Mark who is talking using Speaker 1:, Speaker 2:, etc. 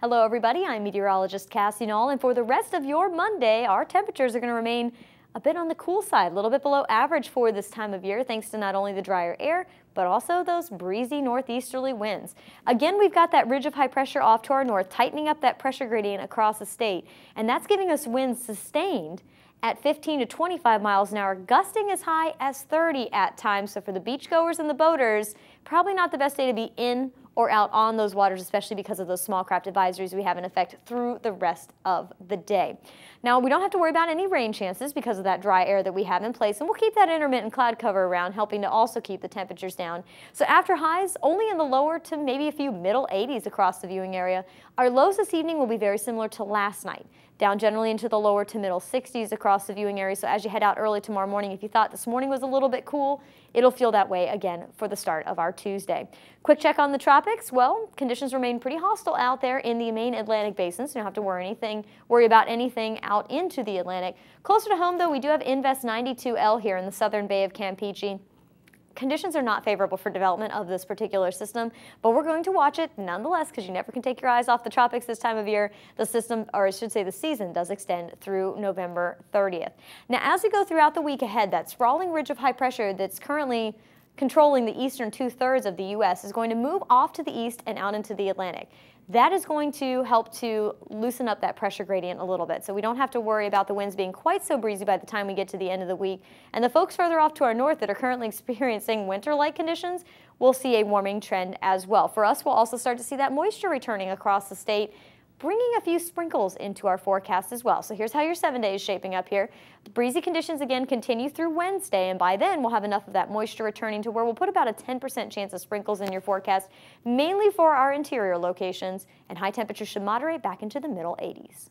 Speaker 1: Hello everybody, I'm meteorologist Cassie Knoll, and for the rest of your Monday, our temperatures are going to remain a bit on the cool side, a little bit below average for this time of year, thanks to not only the drier air, but also those breezy northeasterly winds. Again, we've got that ridge of high pressure off to our north, tightening up that pressure gradient across the state, and that's giving us winds sustained at 15 to 25 miles an hour, gusting as high as 30 at times. So for the beachgoers and the boaters, probably not the best day to be in or out on those waters, especially because of those small craft advisories we have in effect through the rest of the day. Now, we don't have to worry about any rain chances because of that dry air that we have in place, and we'll keep that intermittent cloud cover around, helping to also keep the temperatures down. So after highs, only in the lower to maybe a few middle 80s across the viewing area, our lows this evening will be very similar to last night, down generally into the lower to middle 60s across the viewing area. So as you head out early tomorrow morning, if you thought this morning was a little bit cool, it'll feel that way again for the start of our Tuesday. Quick check on the tropics. Well, conditions remain pretty hostile out there in the main Atlantic basin, so you don't have to worry about anything out into the Atlantic. Closer to home, though, we do have Invest 92L here in the southern Bay of Campeche. Conditions are not favorable for development of this particular system, but we're going to watch it nonetheless because you never can take your eyes off the tropics this time of year. The system, or I should say the season, does extend through November 30th. Now, as we go throughout the week ahead, that sprawling ridge of high pressure that's currently controlling the eastern two-thirds of the U.S. is going to move off to the east and out into the Atlantic. That is going to help to loosen up that pressure gradient a little bit, so we don't have to worry about the winds being quite so breezy by the time we get to the end of the week. And the folks further off to our north that are currently experiencing winter-like conditions will see a warming trend as well. For us, we'll also start to see that moisture returning across the state, bringing a few sprinkles into our forecast as well. So here's how your 7 days shaping up here. The breezy conditions again continue through Wednesday, and by then we'll have enough of that moisture returning to where we'll put about a 10% chance of sprinkles in your forecast, mainly for our interior locations, and high temperatures should moderate back into the middle 80s.